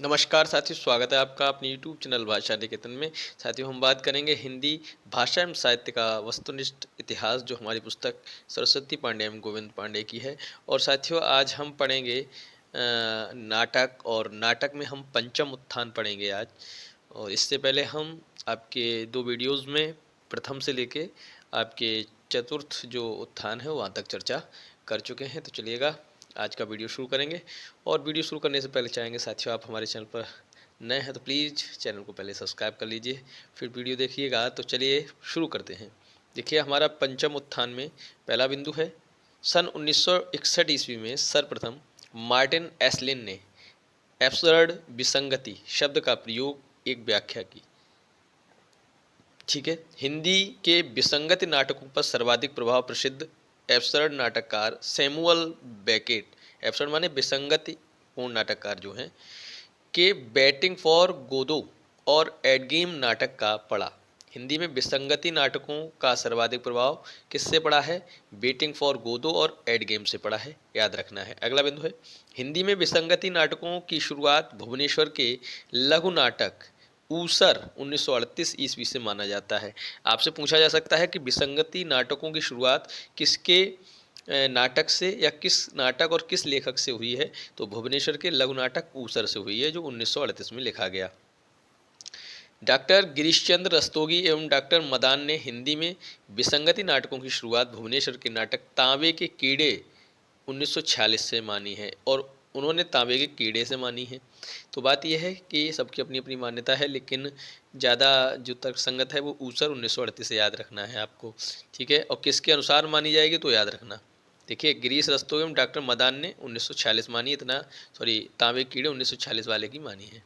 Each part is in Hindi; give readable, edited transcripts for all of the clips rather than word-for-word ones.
नमस्कार साथियों, स्वागत है आपका अपने यूट्यूब चैनल भाषा निकेतन में। साथियों, हम बात करेंगे हिंदी भाषा एवं साहित्य का वस्तुनिष्ठ इतिहास, जो हमारी पुस्तक सरस्वती पांडे एवं गोविंद पांडे की है। और साथियों, आज हम पढ़ेंगे नाटक, और नाटक में हम पंचम उत्थान पढ़ेंगे आज। और इससे पहले हम आपके दो वीडियोज़ में प्रथम से लेके आपके चतुर्थ जो उत्थान है वहाँ तक चर्चा कर चुके हैं। तो चलिएगा, आज का वीडियो शुरू करेंगे। और वीडियो शुरू करने से पहले चाहेंगे साथियों, आप हमारे चैनल पर नए हैं तो प्लीज़ चैनल को पहले सब्सक्राइब कर लीजिए, फिर वीडियो देखिएगा। तो चलिए शुरू करते हैं। देखिए, हमारा पंचम उत्थान में पहला बिंदु है, सन 1961 ईस्वी में सर्वप्रथम मार्टिन एसलिन ने एब्सर्ड विसंगति शब्द का प्रयोग एक व्याख्या की। ठीक है, हिंदी के विसंगति नाटकों पर सर्वाधिक प्रभाव प्रसिद्ध एब्सर्ड नाटककार सैमुअल बेकेट, एब्सर्ड माने विसंगति पूर्ण नाटककार जो हैं, के बैटिंग फॉर गोदो और एडगेम नाटक का पड़ा। हिंदी में विसंगति नाटकों का सर्वाधिक प्रभाव किससे पड़ा है? बेटिंग फॉर गोदो और एडगेम से पड़ा है, याद रखना है। अगला बिंदु है, हिंदी में विसंगति नाटकों की शुरुआत भुवनेश्वर के लघु नाटक ऊसर 1938 ईस्वी से माना जाता है। आपसे पूछा जा सकता है कि विसंगति नाटकों की शुरुआत किसके नाटक से या किस नाटक और किस लेखक से हुई है? तो भुवनेश्वर के लघु नाटक ऊसर से हुई है, जो 1938 में लिखा गया। डॉक्टर गिरीशचंद्र रस्तोगी एवं डॉक्टर मदान ने हिंदी में विसंगति नाटकों की शुरुआत भुवनेश्वर के नाटक तांबे के कीड़े 1946 से मानी है, और उन्होंने तांबे के कीड़े से मानी है। तो बात यह है कि सबकी अपनी अपनी मान्यता है, लेकिन ज़्यादा जो तर्कसंगत है वो ऊसर 1938 से याद रखना है आपको। ठीक है, और किसके अनुसार मानी जाएगी तो याद रखना। देखिए, गिरीश रस्तोगी एवं डॉक्टर मदान ने 1946 मानी, तांबे के कीड़े 1946 वाले की मानी है।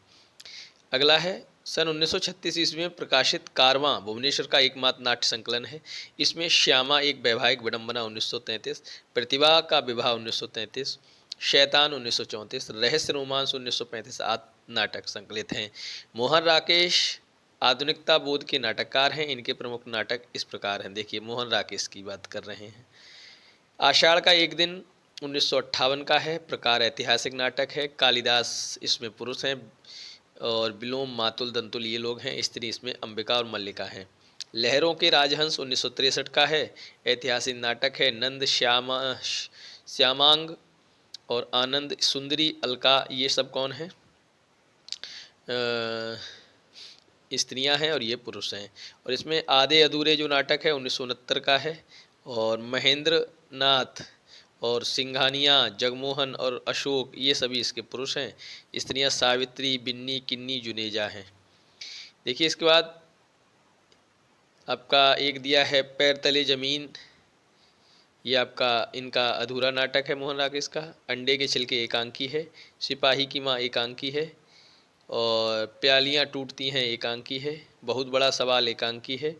अगला है, सन 1936 ईस्वी में प्रकाशित कारवां भुवनेश्वर का एकमात्र नाट्य संकलन है। इसमें श्यामा एक वैवाहिक विडंबना 1933, प्रतिभा का विवाह 1933, शैतान 1934, रहस्य रोमांस 1935 आदि नाटक संकलित हैं। मोहन राकेश आधुनिकता बोध के नाटककार हैं। इनके प्रमुख नाटक इस प्रकार हैं। देखिए, मोहन राकेश की बात कर रहे हैं। आषाढ़ का एक दिन 1958 का है, प्रकार ऐतिहासिक नाटक है। कालिदास इसमें पुरुष हैं, और विलोम मातुल दंतुल ये लोग हैं, स्त्री इसमें अंबिका और मल्लिका हैं। लहरों के राजहंस 1963 का है, ऐतिहासिक नाटक है। नंद श्यामांग और आनंद सुंदरी अलका, ये सब कौन हैं? स्त्रियां हैं और ये पुरुष हैं। और इसमें आधे अधूरे जो नाटक है 1969 का है, और महेंद्र नाथ और सिंघानिया, जगमोहन और अशोक, ये सभी इसके पुरुष हैं। स्त्रियां सावित्री, बिन्नी, किन्नी, जुनेजा हैं। देखिए, इसके बाद आपका एक दिया है पैर तले जमीन, ये आपका इनका अधूरा नाटक है मोहन राकेश का। अंडे के छिलके एकांकी है। सिपाही की माँ एकांकी है, और प्यालियाँ टूटती हैं एकांकी है। बहुत बड़ा सवाल एकांकी है।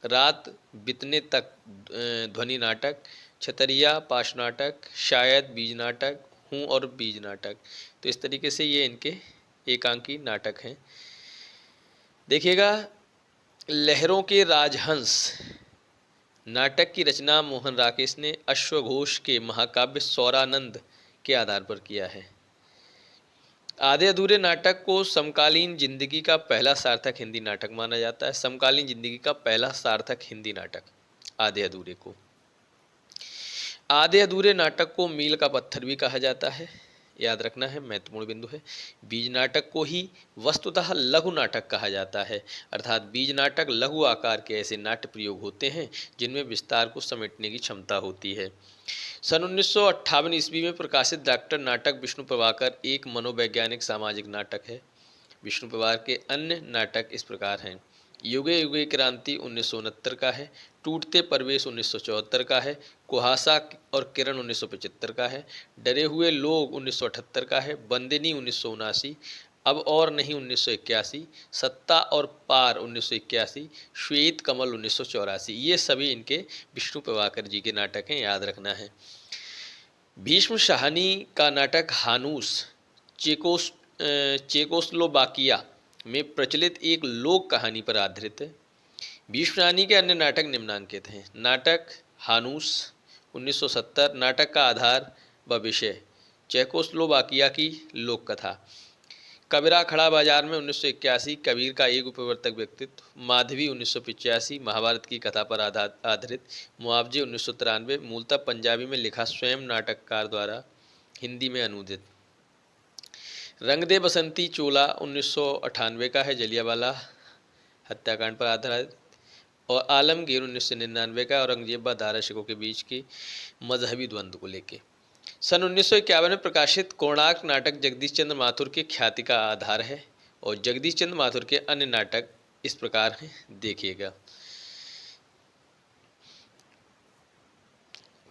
रात बितने तक ध्वनि नाटक, छतरिया पाश नाटक, शायद बीज नाटक, हूँ और बीज नाटक। तो इस तरीके से ये इनके एकांकी नाटक हैं। देखिएगा, लहरों के राजहंस नाटक की रचना मोहन राकेश ने अश्वघोष के महाकाव्य सौरानंद के आधार पर किया है। आधे अधूरे नाटक को समकालीन जिंदगी का पहला सार्थक हिंदी नाटक माना जाता है। समकालीन जिंदगी का पहला सार्थक हिंदी नाटक आधे अधूरे को। आधे अधूरे नाटक को मील का पत्थर भी कहा जाता है, याद रखना है, महत्वपूर्ण बिंदु है। बीज नाटक को ही वस्तुतः लघु नाटक कहा जाता है, अर्थात बीज नाटक लघु आकार के ऐसे नाट्य प्रयोग होते हैं जिनमें विस्तार को समेटने की क्षमता होती है। सन 1958 ईस्वी में प्रकाशित डॉक्टर नाटक विष्णु प्रभाकर एक मनोवैज्ञानिक सामाजिक नाटक है। विष्णु प्रभाकर के अन्य नाटक इस प्रकार हैं। युगे युगे क्रांति 1969 का है। टूटते परवेश 1974 का है। कुहासा और किरण 1975 का है। डरे हुए लोग 1978 का है। बंदिनी 1979, अब और नहीं 1981, सत्ता और पार 1981, श्वेत कमल 1984, ये सभी इनके विष्णु प्रभाकर जी के नाटक हैं, याद रखना है। भीष्म शाहनी का नाटक हानूस चेकोस्लोवाकिया में प्रचलित एक लोक कहानी पर आधारित है। भीष्म शाहनी के अन्य नाटक निम्नांकित हैं। नाटक हानूस 1970, नाटक का आधार व विषय चेकोस्लोवाकिया की लोक कथा। कबीरा खड़ा बाजार में 1981, कबीर का एक उपवर्तक व्यक्तित्व, माधवी 1985, महाभारत की कथा पर आधारित, मुआवजे 1993, मूलतः पंजाबी में लिखा, स्वयं नाटककार द्वारा हिंदी में अनुदित। रंग दे बसंती चोला 1998 का है, जलियांवाला हत्याकांड पर आधारित। और आलमगीर 1999 का, औरंगजेब व दारा शिकोह के बीच की मजहबी द्वंद्व को लेके। सन 1951 में प्रकाशित कोणार्क नाटक जगदीश चंद्र माथुर की ख्याति का आधार है। और जगदीश चंद्र माथुर के अन्य नाटक इस प्रकार हैं, देखिएगा।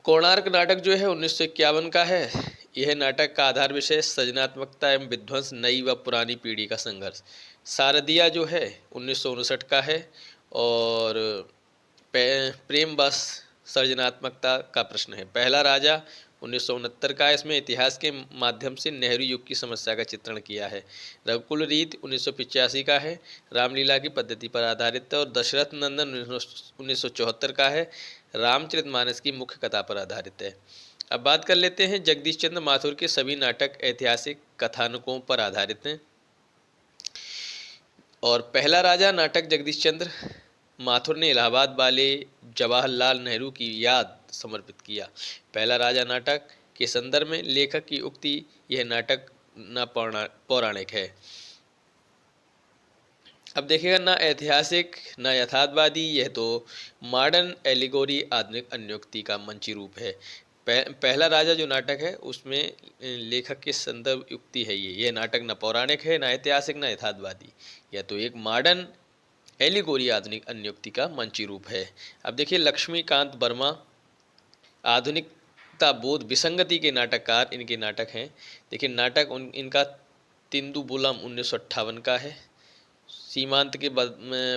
कोणार्क नाटक जो है 1951 का है। यह नाटक का आधार विषय सृजनात्मकता एवं विध्वंस, नई व पुरानी पीढ़ी का संघर्ष। शारदिया जो है 1959 का है। और प्रेम बस सृजनात्मकता का प्रश्न है। पहला राजा 1969 का है। इसमें इतिहास के माध्यम से नेहरू युग की समस्या का चित्रण किया है। रघुकुल रीत 1985 का है, रामलीला की पद्धति पर आधारित है। और दशरथ नंदन 1974 का है, रामचरितमानस की मुख्य कथा पर आधारित है। अब बात कर लेते हैं, जगदीश चंद्र माथुर के सभी नाटक ऐतिहासिक कथानकों पर आधारित हैं। और पहला राजा नाटक जगदीश चंद्र माथुर ने इलाहाबाद वाले जवाहरलाल नेहरू की याद समर्पित किया। पहला राजा नाटक के संदर्भ में लेखक की उक्ति, यह नाटक न पौराणिक है। अब देखिएगा, ना ऐतिहासिक ना यथार्थवादी, यह तो मॉडर्न एलिगोरी, आधुनिक अन्योक्ति का मंची रूप है। पहला राजा जो नाटक है उसमें लेखक के संदर्भ युक्ति है। यह नाटक न पौराणिक है, ना ऐतिहासिक, ना यथार्थवादी, यह तो एक मॉडर्न एलिगोरी, आधुनिक अन्योक्ति का मंची रूप है। अब देखिए, लक्ष्मीकांत वर्मा आधुनिकता बोध विसंगति के नाटककार, इनके नाटक हैं। देखिए, नाटक इनका तिंदुबुलम 1958 का है, सीमांत के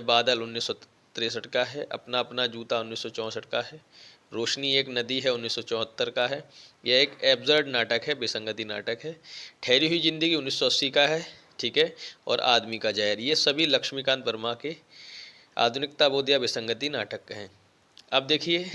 बादल 1963 का है, अपना अपना जूता 1964 का है, रोशनी एक नदी है 1974 का है। यह एक एब्सर्ड नाटक है, विसंगति नाटक है। ठहरी हुई जिंदगी 1980 का है, ठीक है। और आदमी का जहर, ये सभी लक्ष्मीकांत वर्मा के आधुनिकता बोध या विसंगति नाटक हैं। अब देखिए,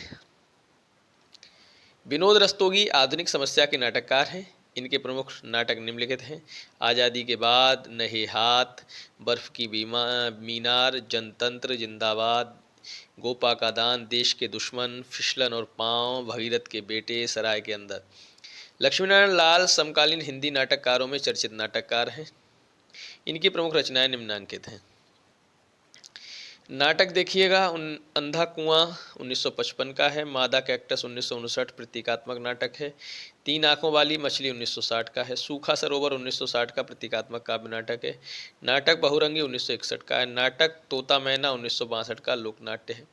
विनोद रस्तोगी आधुनिक समस्या के नाटककार हैं। इनके प्रमुख नाटक निम्नलिखित हैं: आज़ादी के बाद, नहे हाथ, बर्फ की मीनार, जनतंत्र जिंदाबाद, गोपा का दान, देश के दुश्मन, फिसलन और पांव, भगीरथ के बेटे, सराय के अंदर। लक्ष्मीनारायण लाल समकालीन हिंदी नाटककारों में चर्चित नाटककार हैं। इनकी प्रमुख रचनाएं निम्नांकित हैं। नाटक देखिएगा, अंधा कुआं 1955 का है, मादा कैक्टस 1959 प्रतीकात्मक नाटक है। तीन आंखों वाली मछली 1960 का है। सूखा सरोवर 1960 का प्रतीकात्मक काव्य नाटक है। नाटक बहुरंगी 1961 का है। नाटक तोता मैना 1962 का लोकनाट्य है।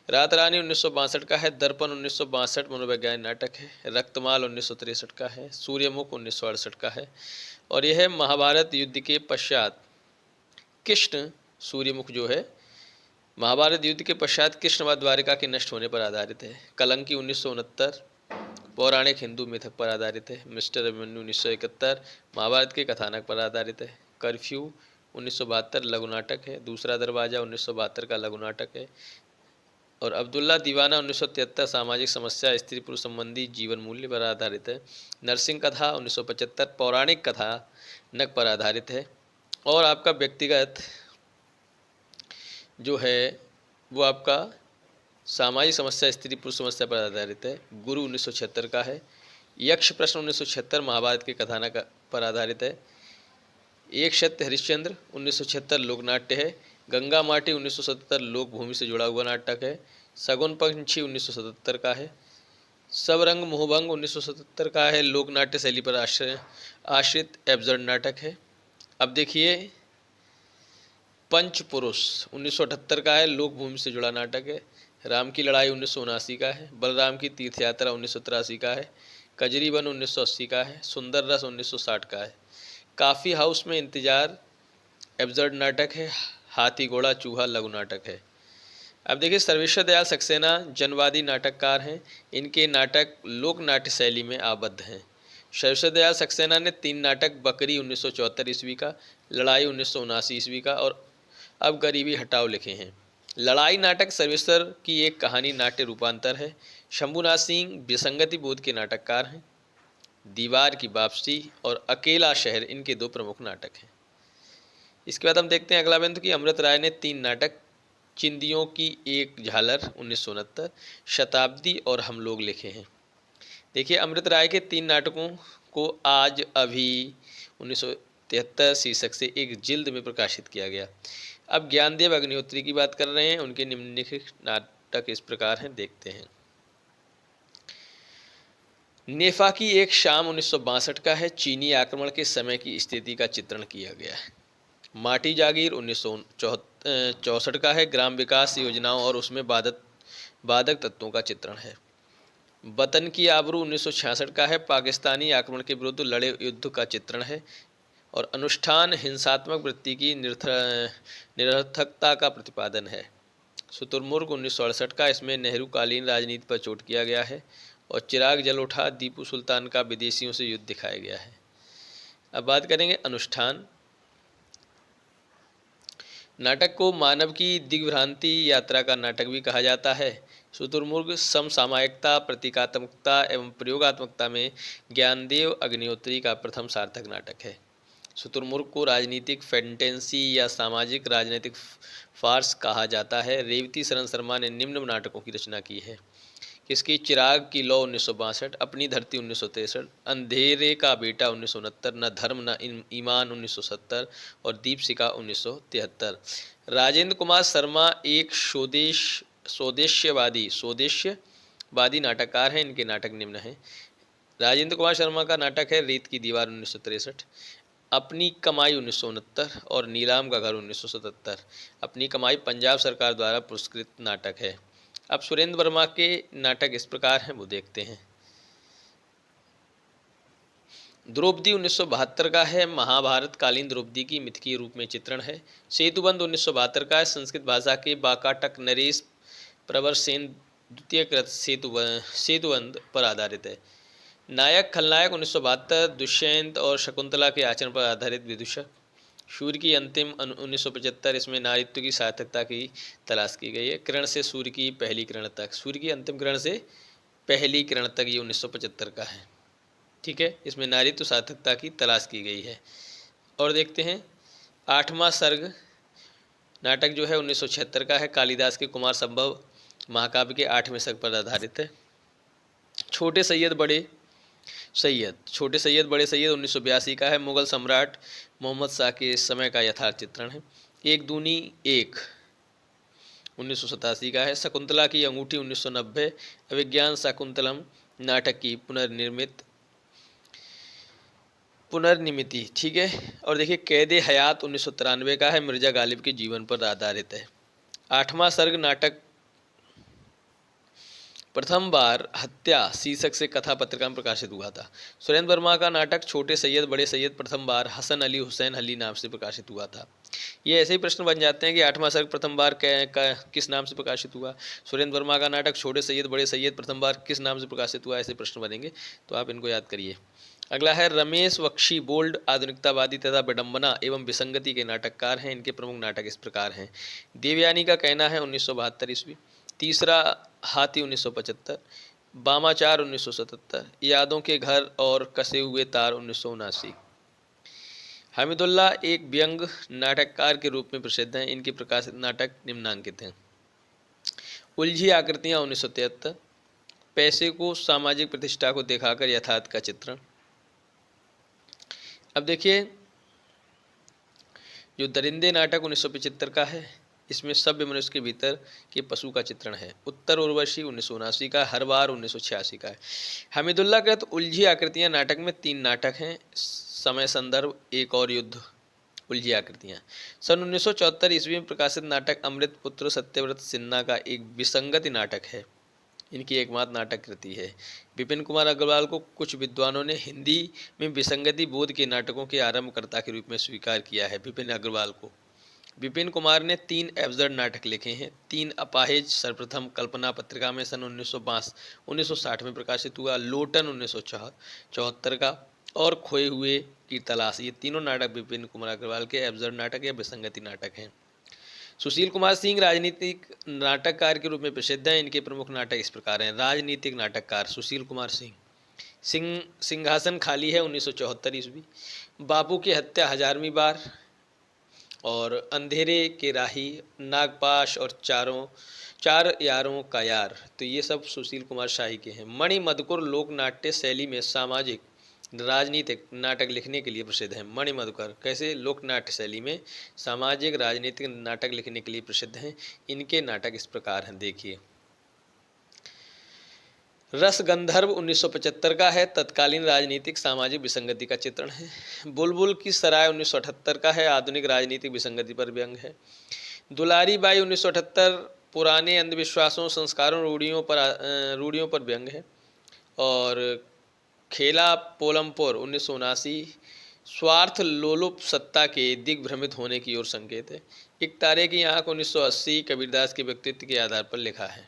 रात रानी 1962 का है। दर्पण 1962 मनोवैज्ञानिक नाटक है। रक्तमाल 1963 का है। सूर्यमुख 1968 का है। और यह है महाभारत युद्ध के पश्चात कृष्ण, सूर्यमुख जो है महाभारत युद्ध के पश्चात कृष्ण व द्वारिका के नष्ट होने पर आधारित है। कलंकी 1969 पौराणिक हिंदू मिथक पर आधारित है। मिस्टर अभिमन्यु 1971 महाभारत के कथानक पर आधारित है। कर्फ्यू 1972 लघु नाटक है। दूसरा दरवाजा 1972 का लघु नाटक है। और अब्दुल्ला दीवाना 1973 सामाजिक समस्या, स्त्री पुरुष संबंधी जीवन मूल्य पर आधारित है। नरसिंह कथा 1975 पौराणिक कथा नक पर आधारित है। और आपका व्यक्तिगत जो है वो आपका सामाजिक समस्या, स्त्री पुरुष समस्या पर आधारित है। गुरु 1976 का है। यक्ष प्रश्न 1976 महाभारत के कथानक पर आधारित है। एक सत्य हरिश्चंद्र 1976 लोकनाट्य है। गंगा माटी 1977 लोक भूमि से जुड़ा हुआ नाटक है। सगुन पंछी 1977 का है। सब रंग मोहभंग 1977 का है, लोकनाट्य शैली पर आश्रित एब्सर्ड नाटक है। अब देखिए, पंच पुरुष 1978 का है, लोक भूमि से जुड़ा नाटक है। राम की लड़ाई 1979 का है। बलराम की तीर्थ यात्रा 1983 का है। कजरी वन 1980 का है। सुंदर रस 1960 का है। काफ़ी हाउस में इंतजार एब्सर्ड नाटक है। हाथी घोड़ा चूहा लघु नाटक है। अब देखिए, सर्वेश्वर दयाल सक्सेना जनवादी नाटककार हैं। इनके नाटक लोक नाट्य शैली में आबद्ध हैं। सर्वेश्वर दयाल सक्सेना ने 3 नाटक, बकरी 1974 ईस्वी का, लड़ाई 1979 ईस्वी का और अब गरीबी हटाओ लिखे हैं। लड़ाई नाटक सर्वेश्वर की एक कहानी नाट्य रूपांतर है। शंभुनाथ सिंह विसंगति बोध के नाटककार हैं। दीवार की वापसी और अकेला शहर इनके 2 प्रमुख नाटक हैं। इसके बाद हम देखते हैं अगला बिंदु कि अमृत राय ने 3 नाटक चिंदियों की एक झालर 1969, शताब्दी और हम लोग लिखे हैं। देखिए अमृत राय के 3 नाटकों को आज अभी 1973 शीर्षक से एक जिल्द में प्रकाशित किया गया। अब ज्ञानदेव अग्निहोत्री की बात कर रहे हैं। उनके निम्नलिखित नाटक इस प्रकार हैं, देखते हैं। नेफा की एक शाम 1962 का है। चीनी आक्रमण के समय की स्थिति का चित्रण किया गया है। माटी जागीर 1964 का है। ग्राम विकास योजनाओं और उसमें बाधक तत्वों का चित्रण है। वतन की आबरू 1966 का है। पाकिस्तानी आक्रमण के विरुद्ध लड़े युद्ध का चित्रण है। और अनुष्ठान हिंसात्मक वृत्ति की निरर्थकता का प्रतिपादन है। शुतुरमुर्ग 1968 का, इसमें नेहरू कालीन राजनीति पर चोट किया गया है। और चिराग जल उठा दीपू सुल्तान का विदेशियों से युद्ध दिखाया गया है। अब बात करेंगे अनुष्ठान। नाटक को मानव की दिग्भ्रांति यात्रा का नाटक भी कहा जाता है। शुतुरमुर्ग समसामयिकता, प्रतीकात्मकता एवं प्रयोगात्मकता में ज्ञानदेव अग्निहोत्री का प्रथम सार्थक नाटक है। शुतुरमुर्ग को राजनीतिक फैंटेसी या सामाजिक राजनीतिक फार्स कहा जाता है। रेवती शरण शर्मा ने निम्न नाटकों की रचना की है। किसकी? चिराग की लौ 1962, अपनी धरती 1963, अंधेरे का बेटा 1969, न धर्म न ईमान 1970 और दीपशिखा 1973। राजेंद्र कुमार शर्मा एक स्वदेश्यवादी नाटककार हैं। इनके नाटक निम्न हैं। राजेंद्र कुमार शर्मा का नाटक है रेत की दीवार 1963, अपनी कमाई 1969 और नीलाम का घर 1977। अपनी कमाई पंजाब सरकार द्वारा पुरस्कृत नाटक है। अब सुरेंद्र वर्मा के नाटक इस प्रकार हैं, वो देखते हैं। द्रौपदी 1972 का है। महाभारत कालीन द्रौपदी की मिथकीय रूप में चित्रण है। सेतुबंध 1972 का है। संस्कृत भाषा के बाकाटक नरेश प्रवर सेन द्वितीय कृत सेतुबंध पर आधारित है। नायक खलनायक 1972, दुष्यंत और शकुंतला के आचरण पर आधारित विदूषक। सूर्य की अंतिम 1975, इसमें नारित्व की सार्थकता की तलाश की गई है। किरण से सूर्य की पहली किरण तक, सूर्य की अंतिम किरण से पहली किरण तक, ये 1975 का है। ठीक है, इसमें नारित्व सार्थकता की तलाश की गई है। और देखते हैं आठवां सर्ग नाटक जो है 1976 का है। कालिदास के कुमार संभव महाकाव्य के 8वें सर्ग पर आधारित है। छोटे सैयद बड़े सैयद 1982 का है। मुगल सम्राट मोहम्मद शाह के समय का यथार्थ चित्रण है। एक दूनी एक 1987 का है। शकुंतला की अंगूठी 1990। अभिज्ञान शाकुंतलम नाटक की पुनर्निर्मिति। ठीक है। और देखिए कैदे हयात 1993 का है। मिर्जा गालिब के जीवन पर आधारित है। आठवां सर्ग नाटक प्रथम बार हत्या शीर्षक से कथा पत्रिका में प्रकाशित हुआ था। सुरेंद्र वर्मा का नाटक छोटे सैयद बड़े सैयद प्रथम बार हसन अली हुसैन अली नाम से प्रकाशित हुआ था। ये ऐसे ही प्रश्न बन जाते हैं कि आठवां सर्ग प्रथम बार किस नाम से प्रकाशित हुआ। सुरेंद्र वर्मा का नाटक छोटे सैयद बड़े सैयद प्रथम बार किस नाम से प्रकाशित हुआ, ऐसे प्रश्न बनेंगे, तो आप इनको याद करिए। अगला है रमेश बख्शी, बोल्ड आधुनिकतावादी तथा विडम्बना एवं विसंगति के नाटककार हैं। इनके प्रमुख नाटक इस प्रकार हैं। देवयानी का कहना है 1972 ईस्वी। तीसरा हाथी 1975, बामाचार 1977, यादों के घर और कसे हुए तार 1979। हामिदुल्लाह एक व्यंग नाटककार के रूप में प्रसिद्ध हैं। इनके प्रकाशित नाटक निम्नांकित हैं। उलझी आकृतियाँ 1973, पैसे को सामाजिक प्रतिष्ठा को दिखाकर यथार्थ का चित्रण। अब देखिए जो दरिंदे नाटक 1975 का है, इसमें सभ्य मनुष्य के भीतर के पशु का चित्रण है। उत्तर उर्वशी 1979 का, हर बार 1986 का है। हमीदुल्लाह कृत उलझी आकृतियाँ नाटक में 3 नाटक हैं। समय संदर्भ एक और युद्ध। उलझी आकृतियाँ सन 1974 ईस्वी में प्रकाशित नाटक अमृत पुत्र सत्यव्रत सिन्हा का एक विसंगति नाटक है। इनकी एकमात्र नाटक कृति है। विपिन कुमार अग्रवाल को कुछ विद्वानों ने हिंदी में विसंगति बोध के नाटकों के आरंभकर्ता के रूप में स्वीकार किया है। विपिन अग्रवाल को। विपिन कुमार ने 3 एब्सर्ड नाटक लिखे हैं। 3 अपाहिज सर्वप्रथम कल्पना पत्रिका में सन 1960 में प्रकाशित हुआ, लोटन 1974 का और खोए हुए की तलाश। ये तीनों नाटक विपिन कुमार अग्रवाल के एब्सर्ड नाटक या विसंगति नाटक हैं। सुशील कुमार सिंह राजनीतिक नाटककार के रूप में प्रसिद्ध हैं। इनके प्रमुख नाटक इस प्रकार हैं। राजनीतिक नाटककार सुशील कुमार सिंह, सिंहासन खाली है 1974 ईस्वी। बापू की हत्या 1000वीं बार। और अंधेरे के राही, नागपाश और चार यारों का यार, तो ये सब सुशील कुमार शाही के हैं। मणि मधुकर लोक नाट्य शैली में सामाजिक राजनीतिक नाटक लिखने के लिए प्रसिद्ध हैं। मणि मधुकर कैसे लोक नाट्य शैली में सामाजिक राजनीतिक नाटक लिखने के लिए प्रसिद्ध हैं। इनके नाटक इस प्रकार हैं, देखिए। रस गंधर्व 1975 का है, तत्कालीन राजनीतिक सामाजिक विसंगति का चित्रण है। बुलबुल की सराय 1978 का है, आधुनिक राजनीतिक विसंगति पर व्यंग है। दुलारी बाई 1978 पुराने अंधविश्वासों, संस्कारों, रूढ़ियों पर व्यंग है। और खेला पोलमपुर 1979 स्वार्थ लोलुप सत्ता के दिग्भ्रमित होने की ओर संकेत है। एक तारे की आंख 1980 कबीरदास के व्यक्तित्व के आधार पर लिखा है।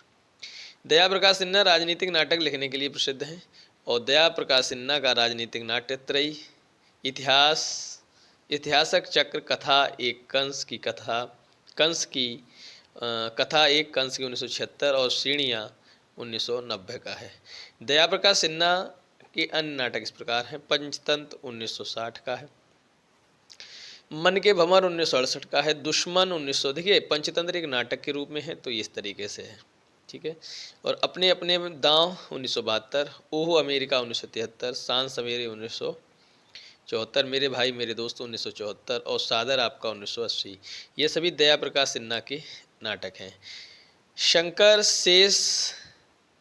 दया प्रकाश सिन्हा राजनीतिक नाटक लिखने के लिए प्रसिद्ध हैं। और दया प्रकाश सिन्हा का राजनीतिक नाट्य त्रयी इतिहासक चक्र, कथा एक कंस की कथा एक कंस की 1976 और श्रेणियाँ 1990 का है। दया प्रकाश सिन्हा के अन्य नाटक इस प्रकार हैं। पंचतंत्र 1960 का है। मन के भंवर 1968 का है। दुश्मन 1900, देखिए पंचतंत्र एक नाटक के रूप में है, तो इस तरीके से है, ठीक है। और अपने अपने दांव 1972, ओहो अमेरिका 1973, सांस सवेरे 1974, मेरे भाई मेरे दोस्त 1974 और सादर आपका 1980। ये सभी दया प्रकाश सिन्हा के नाटक हैं। शंकर शेष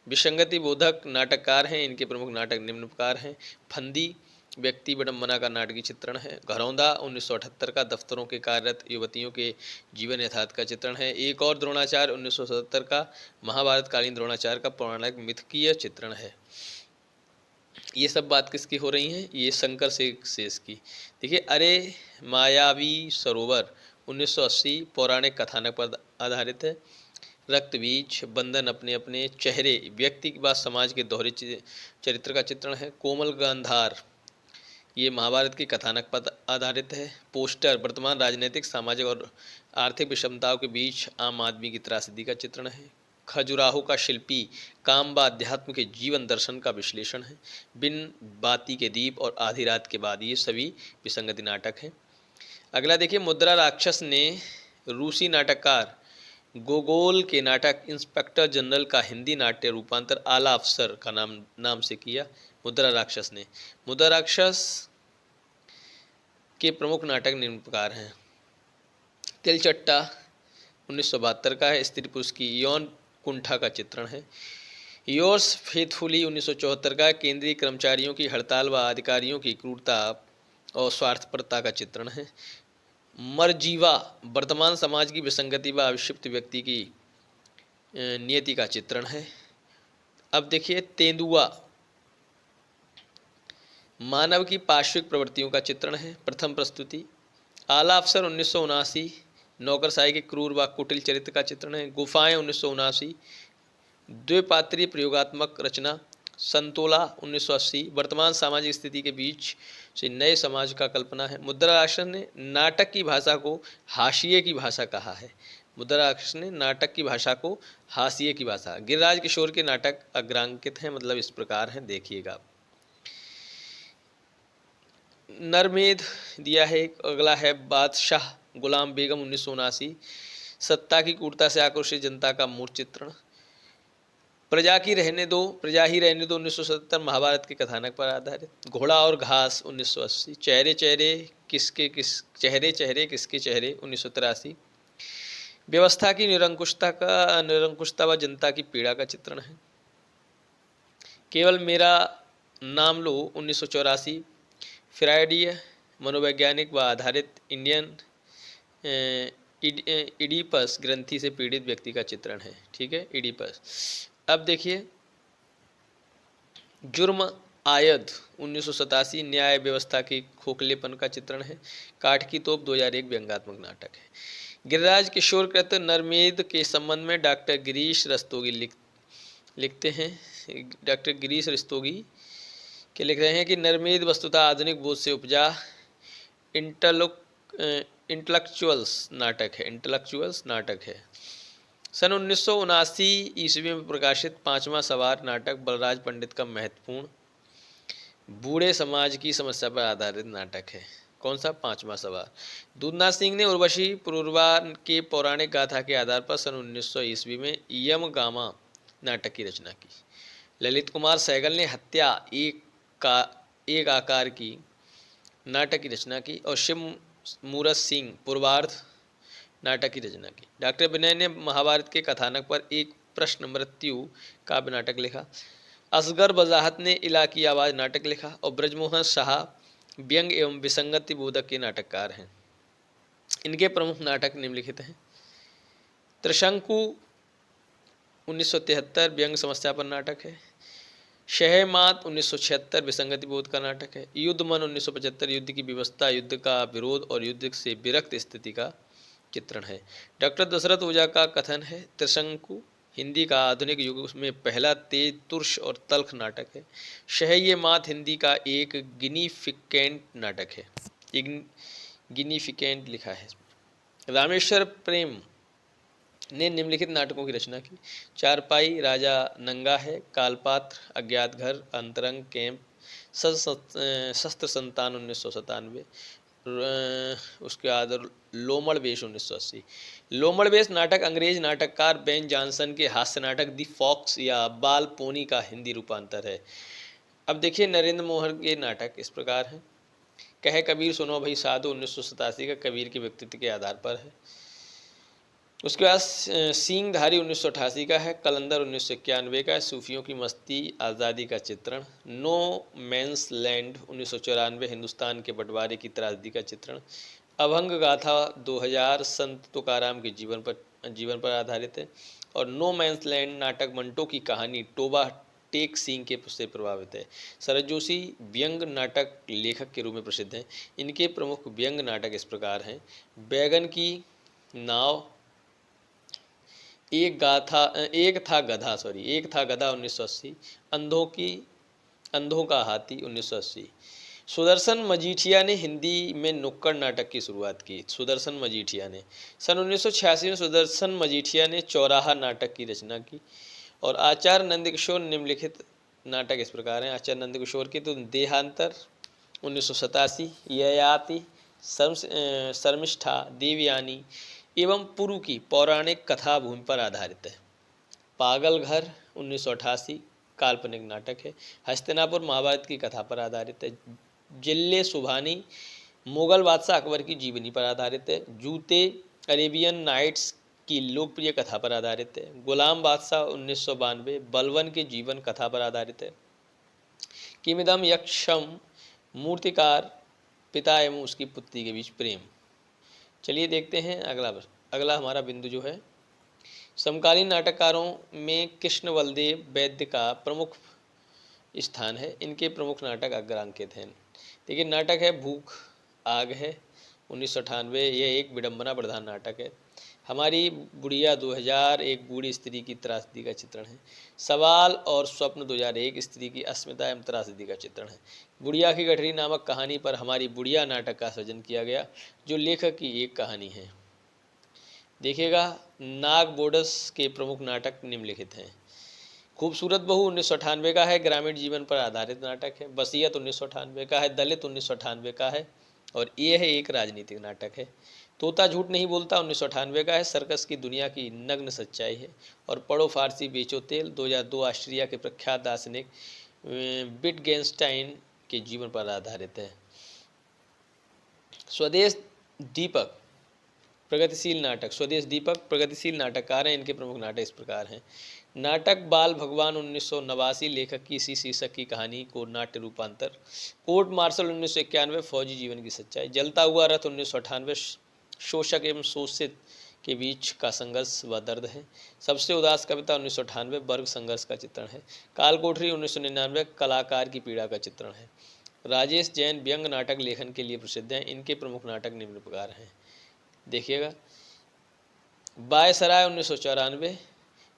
विसंगति बोधक नाटककार हैं। इनके प्रमुख नाटक निम्न प्रकार हैं। फंदी व्यक्ति विडंबना का नाटकीय चित्रण है। घरौंदा 1978 का दफ्तरों के कार्यरत युवतियों के जीवन यथार्थ का चित्रण है। एक और द्रोणाचार्य 1977 का महाभारत कालीन द्रोणाचार्य का पौराणिक मिथकीय चित्रण है। ये सब बात किसकी हो रही है? ये शंकर शेष की। देखिए, अरे मायावी सरोवर 1980 पौराणिक कथानक पर आधारित है। रक्त बीज, बंधन अपने अपने चेहरे व्यक्ति के बाद समाज के दोहरे चरित्र का चित्रण है। कोमल गांधार ये महाभारत की कथानक पर आधारित है। पोस्टर वर्तमान राजनीतिक, सामाजिक और आर्थिक विषमताओं के बीच आम आदमी की त्रासदी का चित्रण है। खजुराहो का शिल्पी काम व अध्यात्म के जीवन दर्शन का विश्लेषण है। बिन बाती के दीप और आधी रात के बाद, ये सभी विसंगति नाटक हैं। अगला देखिए, मुद्रा राक्षस ने रूसी नाटककार गोगोल के नाटक इंस्पेक्टर जनरल का हिंदी नाट्य रूपांतर आला अफसर का नाम से किया। मुद्रा राक्षस ने। मुद्रा राक्षस के प्रमुख नाटक निम्न प्रकार हैं। तिलचट्टा 1972 का है, स्त्री पुरुष की यौन कुंठा का चित्रण है। योर्स फेथफुली 1974 का केंद्रीय कर्मचारियों की हड़ताल व अधिकारियों की क्रूरता और स्वार्थपरता का चित्रण है। मरजीवा वर्तमान समाज की विसंगति व अविक्षिप्त व्यक्ति की नियति का चित्रण है। अब देखिए, तेंदुआ मानव की पार्श्विक प्रवृत्तियों का चित्रण है। प्रथम प्रस्तुति। आला अफसर 1979 नौकरशाही के क्रूर व कुटिल चरित्र का चित्रण है। गुफाएं 1979 द्विपात्रीय प्रयोगात्मक रचना। संतोला 1980 वर्तमान सामाजिक स्थिति के बीच से नए समाज का कल्पना है। मुद्रा राक्षस ने नाटक की भाषा को हाशिए की भाषा कहा है। मुद्रा राक्षस ने नाटक की भाषा को हाशिए की भाषा। गिरिराज किशोर के नाटक अग्रांकित हैं, मतलब इस प्रकार हैं, देखिएगा। नरमेध दिया है। अगला है बादशाह गुलाम बेगम 1979 सत्ता की क्रूरता से आक्रोशित जनता का मूर्त चित्रण। प्रजा ही रहने दो 1977 महाभारत के कथानक पर आधारित। घोड़ा और घास 1980। चेहरे चेहरे किसके चेहरे 1983। व्यवस्था की निरंकुशता व जनता की पीड़ा का चित्रण है। केवल मेरा नाम लो 1984 फ्रायडीय मनोवैज्ञानिक व आधारित इंडियन इडीपस ग्रंथि से पीड़ित व्यक्ति का चित्रण है, ठीक है, इडीपस। अब देखिए, जुर्म आयद 1987 न्याय व्यवस्था की खोखलेपन का चित्रण है। काठ की तोप 2001 व्यंग्यात्मक नाटक है। गिरिराज किशोर कृत नरमेध के संबंध में डॉक्टर गिरीश रस्तोगी लिखते हैं। डॉक्टर गिरीश रस्तोगी के लिख रहे हैं कि नरमेध वस्तुतः आधुनिक बोध से उपजा इंटेलेक्चुअल्स नाटक है। सन 1979 ईस्वी में प्रकाशित 5वां सवार नाटक बलराज पंडित का महत्वपूर्ण बूढ़े समाज की समस्या पर आधारित नाटक है। कौन सा? पांचवा सवाल। दूधनाथ सिंह ने उर्वशी पुरूरवा के पौराणिक गाथा के आधार पर सन 1900 ईस्वी में यमगामा नाटक की रचना की। ललित कुमार सहगल ने हत्या एक आकार की नाटक की रचना की और शिव मूरत सिंह पूर्वार्ध नाटक की रचना की। डॉक्टर विनय ने महाभारत के कथानक पर एक प्रश्न मृत्यु काव्य नाटक लिखा। असगर वजाहत ने इला की आवाज़ नाटक लिखा और ब्रजमोहन शाह व्यंग एवं विसंगति बोधक के नाटककार हैं। इनके प्रमुख नाटक निम्नलिखित हैं। त्रिशंकु 1973 व्यंग समस्या पर नाटक है। शहमात 1976 विसंगति बोध का नाटक है। युद्धमन 1975 युद्ध की व्यवस्था, युद्ध का विरोध और युद्ध से विरक्त स्थिति का चित्रण है। डॉक्टर दशरथ ओझा का कथन है, त्रिशंकु हिंदी का आधुनिक युग में पहला तेज तुर्श और तल्ख नाटक है। शहमात हिंदी का एक गिनीफिकेंट नाटक है। गिनीफिकेंट लिखा है। रामेश्वर प्रेम ने निम्नलिखित नाटकों की रचना की। चारपाई, राजा नंगा है, कालपात्र, अज्ञात घर, अंतरंग, कैंप, शस्त्र संतान 1997, उसके बाद लोमड़ वेश 1980। लोमड़ वेश नाटक अंग्रेज नाटककार बेन जॉनसन के हास्य नाटक दी फॉक्स या बाल पोनी का हिंदी रूपांतर है। अब देखिए नरेंद्र मोहन के नाटक इस प्रकार हैं। कहे कबीर सुनो भाई साधु 1987 का कबीर के व्यक्तित्व के आधार पर है। उसके बाद सींगधारी 1988 का है। कलंदर 1991 का है, सूफियों की मस्ती आज़ादी का चित्रण। नो मैंस लैंड 1994 हिंदुस्तान के बंटवारे की त्रासदी का चित्रण। अभंग गाथा 2000 संत तुकाराम के जीवन पर आधारित है। और नो मैंस लैंड नाटक मंटो की कहानी टोबा टेक सिंह के से प्रभावित है। शरद जोशी व्यंग नाटक लेखक के रूप में प्रसिद्ध हैं। इनके प्रमुख व्यंग नाटक इस प्रकार हैं। बैगन की नाव, एक था गधा 1980, अंधों का हाथी 1980। सुदर्शन मजीठिया ने हिंदी में नुक्कड़ नाटक की शुरुआत की। सुदर्शन मजीठिया ने सन 1986 में सुदर्शन मजीठिया ने चौराहा नाटक की रचना की। और आचार्य नंदकिशोर निम्नलिखित नाटक इस प्रकार हैं। आचार्य नंदकिशोर के तो देहांतर 1987, ययाति, शर्मिष्ठा, देवयानी एवं पुरु की पौराणिक कथा भूमि पर आधारित है। पागल घर 1988 काल्पनिक नाटक है। हस्तिनापुर महाभारत की कथा पर आधारित है। जिल्ले सुभानी मुगल बादशाह अकबर की जीवनी पर आधारित है। जूते अरेबियन नाइट्स की लोकप्रिय कथा पर आधारित है। गुलाम बादशाह 1992 बलवन के जीवन कथा पर आधारित है। किमिदम यक्षम मूर्तिकार पिता एवं उसकी पुत्री के बीच प्रेम। चलिए देखते हैं अगला हमारा बिंदु जो है, समकालीन नाटककारों में कृष्ण बलदेव वैद्य का प्रमुख स्थान है। इनके प्रमुख नाटक अग्रांकित हैं। देखिए नाटक है भूख आग है 1998, यह एक विडंबना प्रधान नाटक है। हमारी बुढ़िया 2000 एक बूढ़ी स्त्री की त्रासदी का चित्रण है। सवाल और स्वप्न 2001 स्त्री की अस्मिता एवं त्रासदी का चित्रण है। बुढ़िया की गठरी नामक कहानी पर हमारी बुढ़िया नाटक का सृजन किया गया, जो लेखक की एक कहानी है। देखिएगा नाग बोडस के प्रमुख नाटक निम्नलिखित हैं। खूबसूरत बहू 1998 का है, ग्रामीण जीवन पर आधारित नाटक है। वसीयत 1998 का है, दलित 1998 का है और ये है एक राजनीतिक नाटक है। तोता झूठ नहीं बोलता 1998 का है, सर्कस की दुनिया की नग्न सच्चाई है। और पढ़ो फारसी बेचो तेल 2002 ऑस्ट्रिया के प्रख्यात दार्शनिक विटगेंस्टाइन के जीवन पर आधारित है। स्वदेश दीपक प्रगतिशील नाटककार हैं। इनके प्रमुख नाटक इस प्रकार हैं। नाटक बाल भगवान 1989 लेखक की इसी शीर्षक की कहानी को नाट्य रूपांतर। कोर्ट मार्शल 1991 फौजी जीवन की सच्चाई। जलता हुआ रथ 1998 शोषक एवं शोषित के बीच का संघर्ष व दर्द है। सबसे उदास कविता 1998 वर्ग संघर्ष का चित्रण है। काल कोठरी 1999 कलाकार की पीड़ा का चित्रण है। राजेश जैन व्यंग नाटक लेखन के लिए प्रसिद्ध हैं। इनके प्रमुख नाटक निम्न प्रकार हैं। देखिएगा बायसराय 1994,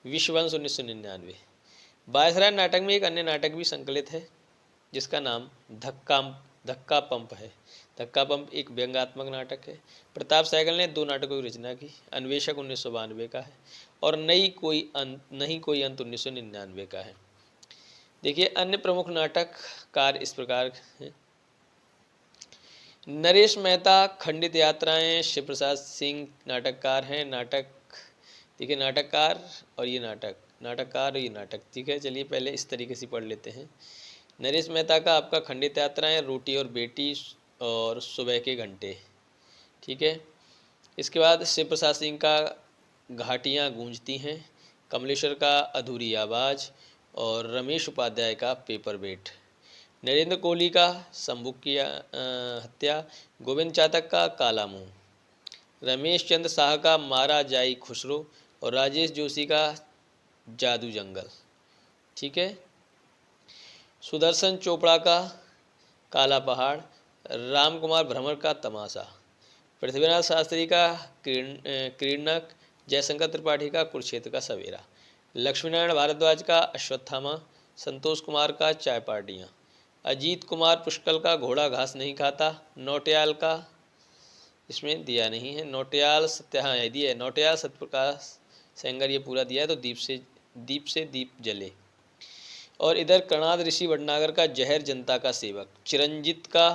विश्ववंश 1999। बायसराय नाटक में एक अन्य नाटक भी संकलित है जिसका नाम धक्का पंप है। धक्का पंप एक व्यंग्यात्मक नाटक है। प्रताप सहगल ने 2 नाटकों की रचना की। अन्वेषक 1992 का है और नहीं कोई अंत 1999 का है। देखिए अन्य प्रमुख नाटककार इस प्रकार हैं। नरेश मेहता, खंडित यात्राएं, शिव प्रसाद सिंह नाटककार हैं। नाटक देखिए नाटककार और ये नाटककार और ये नाटक, ठीक है। चलिए पहले इस तरीके से पढ़ लेते हैं। नरेश मेहता का आपका खंडित यात्राएं, रोटी और बेटी और सुबह के घंटे, ठीक है। इसके बाद शिव प्रसाद सिंह का घाटियाँ गूंजती हैं, कमलेश्वर का अधूरी आवाज़ और रमेश उपाध्याय का पेपर वेट। नरेंद्र कोहली का शंभू की हत्या, गोविंद चातक का काला मुंह, रमेश चंद्र शाह का मारा जाई खुसरो और राजेश जोशी का जादू जंगल, ठीक है। सुदर्शन चोपड़ा का काला पहाड़, राम कुमार भ्रमर का तमाशा, पृथ्वीनाथ शास्त्री का क्रीडनक, जयशंकर त्रिपाठी का कुरुक्षेत्र का सवेरा, लक्ष्मीनारायण भारद्वाज का अश्वत्थामा, संतोष कुमार का चाय पार्टियाँ, अजीत कुमार पुष्कल का घोड़ा घास नहीं खाता, नौटियाल का इसमें दिया नहीं है, नौटियाल सत्य, हाँ दिया है, नौटियाल सत्यप्रकाश सेंगर, ये पूरा दिया है। तो दीप से दीप जले। और इधर कणाद ऋषि भटनागर का जहर जनता का सेवक, चिरंजीत का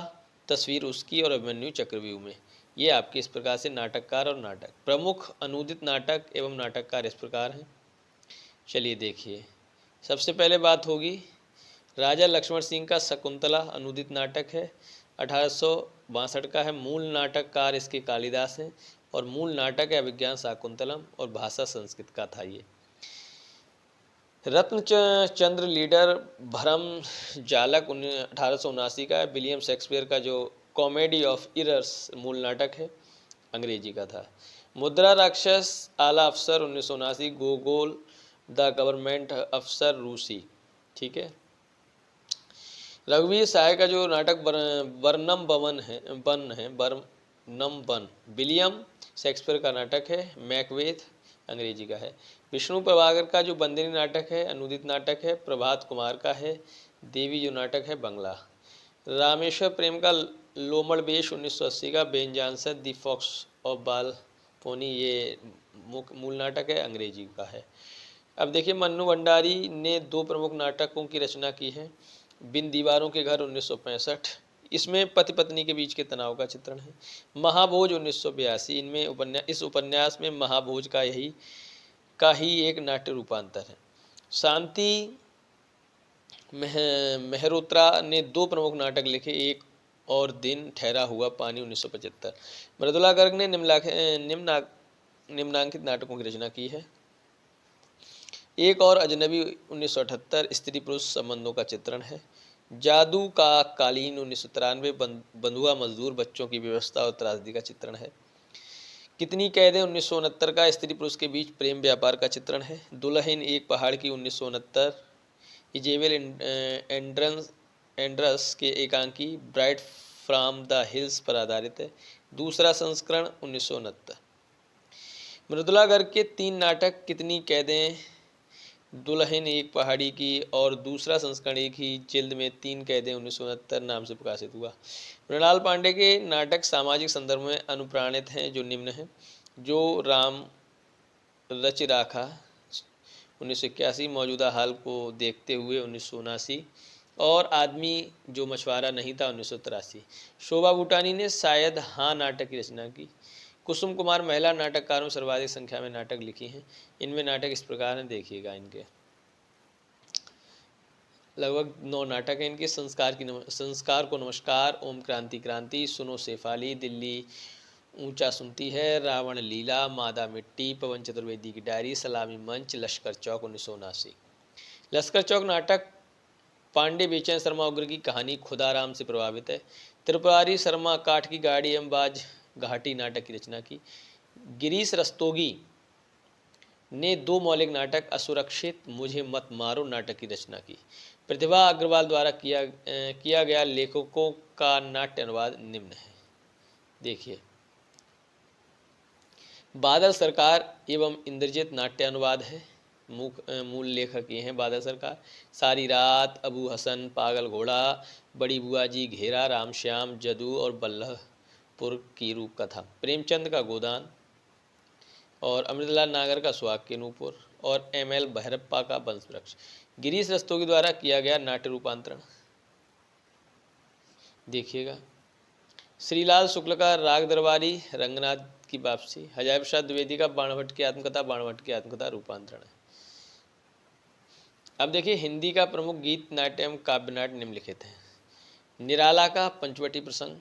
तस्वीर उसकी और अभिमन्यु चक्रव्यूह में। ये आपके इस प्रकार से नाटककार और नाटक, प्रमुख अनूदित नाटक एवं नाटककार इस प्रकार हैं। चलिए देखिए, सबसे पहले बात होगी राजा लक्ष्मण सिंह का शकुंतला, अनूदित नाटक है, 1862 का है। मूल नाटककार इसके कालिदास हैं और मूल नाटक है अभिज्ञान शाकुंतलम और भाषा संस्कृत का था ये। रत्न चंद्र लीडर भरम जालक 1879 का है। विलियम शेक्सपियर का जो कॉमेडी ऑफ इरर्स मूल नाटक है, अंग्रेजी का था। मुद्रा राक्षस आला अफसर 1979, गोगोल द गवर्नमेंट अफसर रूसी, ठीक है। रघुवीर सहाय का जो नाटक बर्नम बन, विलियम शेक्सपियर का नाटक है। मैकबेथ अंग्रेजी का है। विष्णु प्रभाकर का जो बंदिनी नाटक है, अनूदित नाटक है, प्रभात कुमार का है। देवी जो नाटक है, बंगला। रामेश्वर प्रेम का लोमड़ बेश 1980 का। Ben Jonson the fox of Volpone, ये मूल नाटक है, अंग्रेजी का है। अब देखिए मन्नू भंडारी ने 2 प्रमुख नाटकों की रचना की है। बिन दीवारों के घर 1965, इसमें पति पत्नी के बीच के तनाव का चित्रण है। महाभोज 1982, इनमें इस उपन्यास में महाभोज का ही एक नाट्य रूपांतर है। शांति मेहरोत्रा ने 2 प्रमुख नाटक लिखे, एक और दिन ठहरा हुआ पानी 1975। मृदुला गर्ग ने निम्नांकित नाटकों की रचना की है। एक और अजनबी 1978, स्त्री पुरुष संबंधों का चित्रण है। जादू का कालीन 1993, बंधुआ मजदूर बच्चों की व्यवस्था और त्रासदी का चित्रण है। कितनी कैदें 1969 का, स्त्री पुरुष के बीच प्रेम व्यापार का चित्रण है। दुल्हन एक पहाड़ की 1969, इजेबेल एंड्रस के एकांकी ब्राइड फ्रॉम द हिल्स पर आधारित है। दूसरा संस्करण 1969। मृदुला गर्ग के 3 नाटक, कितनी कैदें, दुल्हन एक पहाड़ी की और दूसरा संस्करण एक ही जिल्द में 3 कैदें 1969 नाम से प्रकाशित हुआ। मृणाल पांडे के नाटक सामाजिक संदर्भ में अनुप्राणित हैं, जो निम्न हैं। जो राम रच राखा 1981, मौजूदा हाल को देखते हुए 1979, और आदमी जो मछुआरा नहीं था 1983। शोभा भूटानी ने शायद हाँ नाटक की रचना की। कुसुम कुमार महिला नाटककारों में सर्वाधिक संख्या में नाटक लिखी हैं। इनमें नाटक इस प्रकार हैं, देखिएगा इनके लगभग 9 नाटक हैं इनके। संस्कार को नमस्कार, ओम क्रांति क्रांति, सुनो शेफाली, दिल्ली ऊंचा सुनती है, रावण लीला, मादा मिट्टी, पवन चतुर्वेदी की डायरी, सलामी मंच, लश्कर चौक 1979। लश्कर चौक नाटक पांडे बेचैन शर्मा उग्र की कहानी खुदाराम से प्रभावित है। त्रिपुरारी शर्मा काठ की गाड़ी एवं बाज घाटी नाटक की रचना की। गिरीश रस्तोगी ने 2 मौलिक नाटक, असुरक्षित, मुझे मत मारो नाटक की रचना की। प्रतिभा अग्रवाल द्वारा किया गया लेखकों का नाट्य अनुवाद निम्न है, देखिए। बादल सरकार एवं इंद्रजीत नाट्य अनुवाद है। मूल लेखक ये हैं बादल सरकार। सारी रात, अबू हसन, पागल घोड़ा, बड़ी बुआ जी, घेरा, राम श्याम, जदू और बल्लभपुर की रूप कथा। प्रेमचंद का गोदान और अमृतलाल नागर का सुहाग के नूपुर और एम एल भैरप्पा का वंश वृक्ष। गिरीश रस्तोगी द्वारा किया गया नाट्य रूपांतरण, देखिएगा। श्रीलाल शुक्ल का राग दरबारी रंगनाथ की वापसी, हजारी प्रसाद द्विवेदी का बाणभट्ट की आत्मकथा रूपांतरण है। अब देखिए हिंदी का प्रमुख गीत नाट्य एवं काव्य नाट्य निम्नलिखित हैं। निराला का पंचवटी प्रसंग,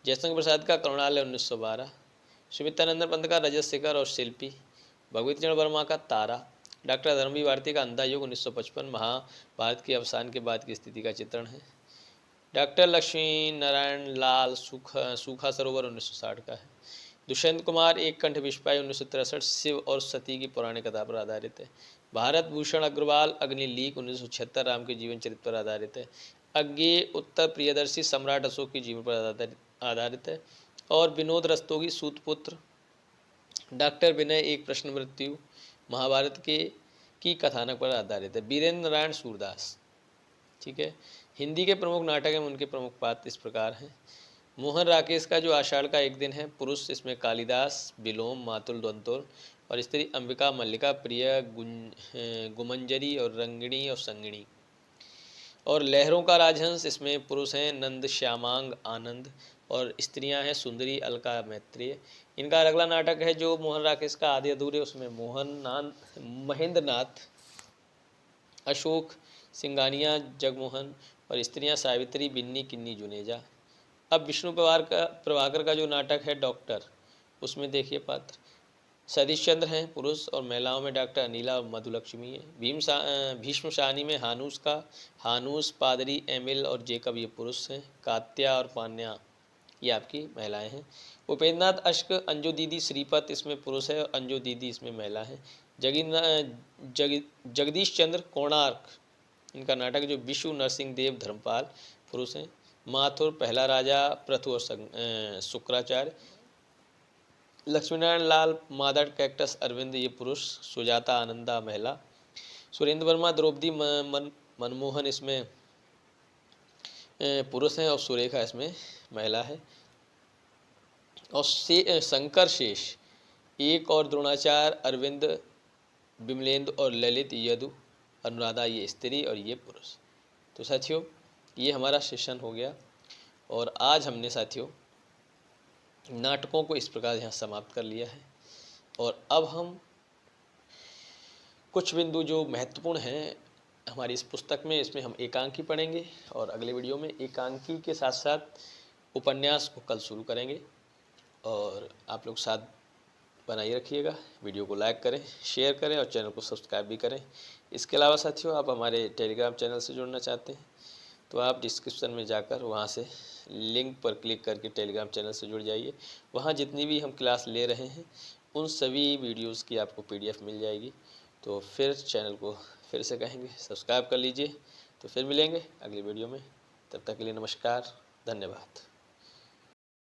जयशंकर प्रसाद का करुणालय 1912, सुमित्रानंद पंत का रजत शिखर और शिल्पी, भगवती चरण वर्मा का तारा, डॉक्टर धर्मवीर भारती का अंधा युग 1955 महाभारत के अवसान के बाद की स्थिति का चित्रण है। डॉक्टर लक्ष्मी नारायण लाल सूखा सरोवर 1960 का है। दुष्यंत कुमार एक कंठ विस्पाई 1963 शिव और सती की पौराणिक कथा पर आधारित है। भारत भूषण अग्रवाल अग्निलीक 1976 राम के जीवन चरित्र पर आधारित है। अज्ञेय उत्तर प्रियदर्शी सम्राट अशोक के जीवन पर आधारित है। और विनोद रस्तोगी सूतपुत्र, डॉक्टर विनय एक प्रश्न मृत्यु महाभारत के की कथानक पर आधारित है। वीरेंद्र नारायण सूरदास, ठीक है। हिंदी के प्रमुख नाटक एवं उनके प्रमुख पात्र इस प्रकार हैं। मोहन राकेश का जो आषाढ़ का एक दिन है, पुरुष इसमें कालिदास, विलोम, मातुल द्वंतोल, और स्त्री अंबिका मल्लिका, प्रिय, गुमंजरी और रंगिणी और संगिणी। और लहरों का राजहंस, इसमें पुरुष हैं नंद श्यामांग आनंद और स्त्रियां हैं सुंदरी अलका मैत्रेय। इनका अगला नाटक है जो मोहन राकेश का आधे अधूरे, उसमें महेंद्र नाथ, अशोक सिंगानिया, जगमोहन और स्त्रियां सावित्री, बिन्नी, किन्नी, जुनेजा। अब विष्णु प्रभाकर का जो नाटक है डॉक्टर, उसमें देखिए पात्र सतीश चंद्र हैं पुरुष, और महिलाओं में डॉक्टर अनिला और मधुलक्ष्मी है। भीष्म शानी में हानूस, पादरी, एमिल और जेकब ये पुरुष हैं। कात्या और पान्या ये आपकी महिलाएं हैं। उपेंद्र नाथ अश्क, अंजू दीदी श्रीपत इसमें पुरुष है और अंजू दीदी इसमें महिला है। जगदीश चंद्र कोणार्क, इनका नाटक जो विशु नरसिंह देव धर्मपाल पुरुष हैं। माथुर, पहला राजा, पृथु और शुक्राचार्य। लक्ष्मीनारायण लाल मादड़ कैक्टस अरविंद ये पुरुष, सुजाता आनंदा महिला। सुरेंद्र वर्मा द्रौपदी मनमोहन इसमें पुरुष हैं और सुरेखा इसमें महिला है। और शंकर शेष एक और द्रोणाचार्य, अरविंद, विमलेंद्र और ललित, यदु, अनुराधा ये स्त्री और ये पुरुष। तो साथियों ये हमारा सेशन हो गया और आज हमने साथियों नाटकों को इस प्रकार यहाँ समाप्त कर लिया है। और अब हम कुछ बिंदु जो महत्वपूर्ण हैं हमारी इस पुस्तक में, इसमें हम एकांकी पढ़ेंगे और अगले वीडियो में एकांकी के साथ साथ उपन्यास को कल शुरू करेंगे। और आप लोग साथ बनाए रखिएगा, वीडियो को लाइक करें, शेयर करें और चैनल को सब्सक्राइब भी करें। इसके अलावा साथियों आप हमारे टेलीग्राम चैनल से जुड़ना चाहते हैं तो आप डिस्क्रिप्शन में जाकर वहां से लिंक पर क्लिक करके टेलीग्राम चैनल से जुड़ जाइए। वहां जितनी भी हम क्लास ले रहे हैं उन सभी वीडियोस की आपको PDF मिल जाएगी। तो फिर चैनल को फिर से कहेंगे सब्सक्राइब कर लीजिए। तो फिर मिलेंगे अगली वीडियो में, तब तक के लिए नमस्कार, धन्यवाद।